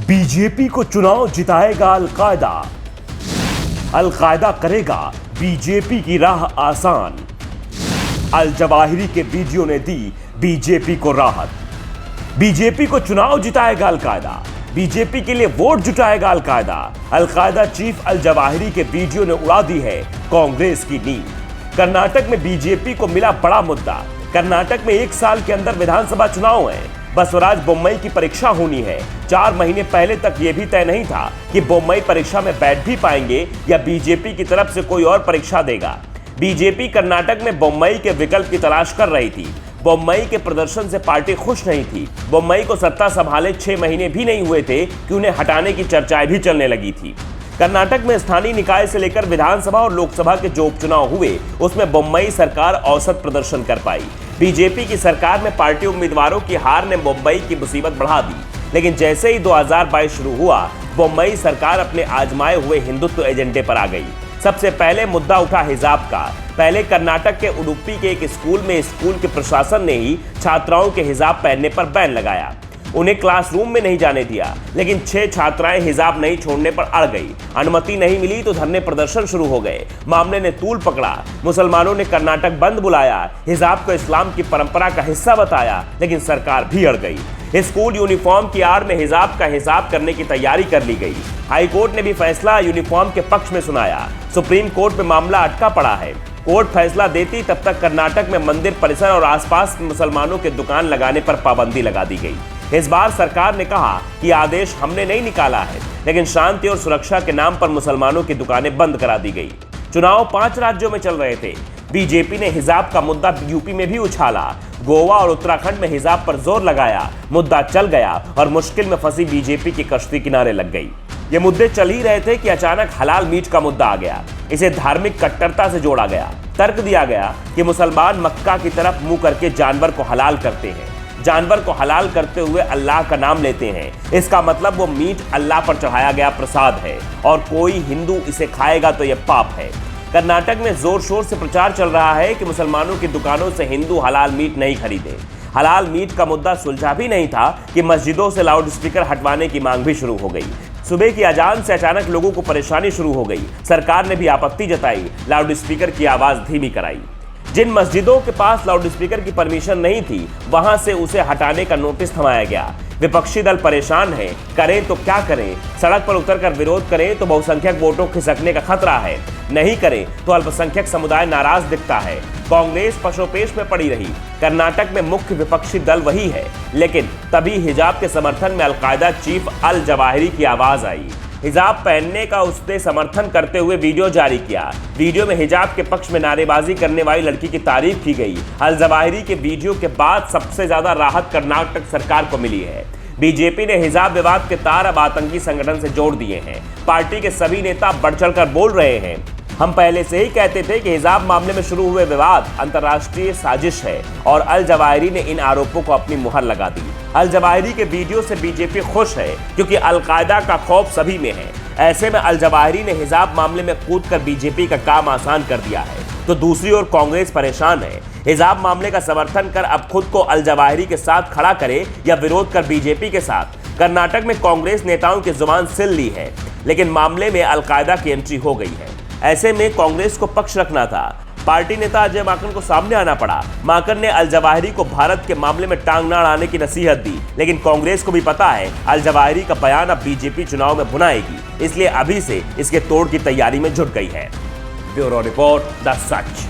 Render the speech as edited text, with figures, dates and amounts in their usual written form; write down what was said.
BJP को चुनाव जिताएगा al Qaeda, al Qaeda करेगा बीजेपी की राह आसान। अल जवाहिरी के वीडियो ने दी बीजेपी को राहत। बीजेपी को चुनाव जिताएगा अलकायदा, बीजेपी के लिए वोट जुटाएगा Al Qaeda. Al Qaeda chief Al Zawahiri के वीडियो ने उड़ा दी है कांग्रेस की नींद। कर्नाटक में बीजेपी को मिला बड़ा मुद्दा। कर्नाटक में 1 साल के अंदर विधानसभा चुनाव है। बसवराज बोम्मई की परीक्षा होनी है। 4 महीने पहले तक यह भी तय नहीं था कि बोम्मई परीक्षा में बैठ भी पाएंगे या बीजेपी की तरफ से कोई और परीक्षा देगा। बीजेपी कर्नाटक में बोम्मई के विकल्प की तलाश कर रही थी। बोम्मई के प्रदर्शन से पार्टी खुश नहीं थी। बोम्मई को सत्ता संभाले 6 महीने भी नहीं हुए थे कि उन्हें हटाने की चर्चाएं भी चलने लगी थी। कर्नाटक में स्थानीय निकाय से लेकर विधानसभा और लोकसभा के जो उपचुनाव हुए उसमें बोम्मई सरकार औसत प्रदर्शन कर पाई। बीजेपी की सरकार में पार्टी उम्मीदवारों की हार ने मुंबई की मुसीबत बढ़ा दी। लेकिन जैसे ही 2022 शुरू हुआ, बोम्मई सरकार अपने आजमाए हुए हिंदुत्व एजेंडे पर आ गई। सबसे पहले मुद्दा उठा हिजाब का। पहले कर्नाटक के उडुपी के एक स्कूल में स्कूल के प्रशासन ने ही छात्राओं के हिजाब पहनने पर बैन लगाया। उन्हें क्लासरूम में नहीं जाने दिया, लेकिन 6 छात्राएं हिजाब नहीं छोड़ने पर अड़ गई। अनुमति नहीं मिली तो धरने प्रदर्शन शुरू हो गए। मामले ने तूल पकड़ा। मुसलमानों ने कर्नाटक बंद बुलाया, हिजाब को इस्लाम की परंपरा का हिस्सा बताया, लेकिन सरकार भी अड़ गई। स्कूल यूनिफॉर्म की आड़ में हिजाब का हिसाब करने की तैयारी कर ली गई। हाईकोर्ट ने भी फैसला यूनिफॉर्म के पक्ष में सुनाया। सुप्रीम कोर्ट में मामला अटका पड़ा है। कोर्ट फैसला देती तब तक कर्नाटक में मंदिर परिसर और आसपास मुसलमानों के दुकान लगाने पर पाबंदी लगा दी गई। इस बार सरकार ने कहा कि आदेश हमने नहीं निकाला है, लेकिन शांति और सुरक्षा के नाम पर मुसलमानों की दुकानें बंद करा दी गई। चुनाव 5 राज्यों में चल रहे थे। बीजेपी ने हिजाब का मुद्दा यूपी में भी उछाला। गोवा और उत्तराखंड में हिजाब पर जोर लगाया। मुद्दा चल गया और मुश्किल में फंसी बीजेपी की कश्ती किनारे लग गई। ये मुद्दे चल ही रहे थे कि अचानक हलाल मीट का मुद्दा आ गया। इसे धार्मिक कट्टरता से जोड़ा गया। तर्क दिया गया कि मुसलमान मक्का की तरफ मुंह करके जानवर को हलाल करते हैं। जानवर को हलाल करते हुए अल्लाह का नाम लेते हैं। इसका मतलब वो मीट अल्लाह पर चढ़ाया गया प्रसाद है और कोई हिंदू इसे खाएगा तो यह पाप है। कर्नाटक में जोर शोर से प्रचार चल रहा है कि मुसलमानों की दुकानों से हिंदू हलाल मीट नहीं खरीदे। हलाल मीट का मुद्दा सुलझा भी नहीं था कि मस्जिदों से लाउड स्पीकर हटवाने की मांग भी शुरू हो गई। सुबह की अजान से अचानक लोगों को परेशानी शुरू हो गई। सरकार ने भी आपत्ति जताई, लाउड स्पीकर की आवाज धीमी कराई। जिन मस्जिदों के पास लाउड स्पीकर की परमिशन नहीं थी, वहां से उसे हटाने का नोटिस थमाया गया। विपक्षी दल परेशान है, करें तो क्या करें। सड़क पर उतरकर विरोध करें तो बहुसंख्यक वोटों खिसकने का खतरा है, नहीं करें तो अल्पसंख्यक समुदाय नाराज दिखता है। कांग्रेस पशोपेश में पड़ी रही। कर्नाटक में मुख्य विपक्षी दल वही है, लेकिन तभी हिजाब के समर्थन में अलकायदा चीफ अल जवाहिरी की आवाज आई। हिजाब पहनने का उसने समर्थन करते हुए वीडियो जारी किया। वीडियो में हिजाब के पक्ष में नारेबाजी करने वाली लड़की की तारीफ की गई। अल जवाहिरी के वीडियो के बाद सबसे ज्यादा राहत कर्नाटक सरकार को मिली है। बीजेपी ने हिजाब विवाद के तार अब आतंकी संगठन से जोड़ दिए हैं। पार्टी के सभी नेता बढ़ चढ़कर बोल रहे हैं। हम पहले से ही कहते थे कि हिजाब मामले में शुरू हुए विवाद अंतर्राष्ट्रीय साजिश है और अल जवाहिरी ने इन आरोपों को अपनी मुहर लगा दी। अल जवाहिरी के वीडियो से बीजेपी खुश है क्योंकि अलकायदा का खौफ सभी में है। ऐसे में अल जवाहिरी ने हिजाब मामले में कूदकर बीजेपी का काम आसान कर दिया है, तो दूसरी ओर कांग्रेस परेशान है। हिजाब मामले का समर्थन कर अब खुद को अल जवाहिरी के साथ खड़ा करे या विरोध कर बीजेपी के साथ। कर्नाटक में कांग्रेस नेताओं की जुबान सिल ली है, लेकिन मामले में अलकायदा की एंट्री हो गई है। ऐसे में कांग्रेस को पक्ष रखना था। पार्टी नेता अजय माकन को सामने आना पड़ा। माकन ने अल जवाहिरी को भारत के मामले में टांग ना अड़ाने की नसीहत दी, लेकिन कांग्रेस को भी पता है अल जवाहिरी का बयान अब बीजेपी चुनाव में भुनाएगी, इसलिए अभी से इसके तोड़ की तैयारी में जुट गई है। Bureau report, the such.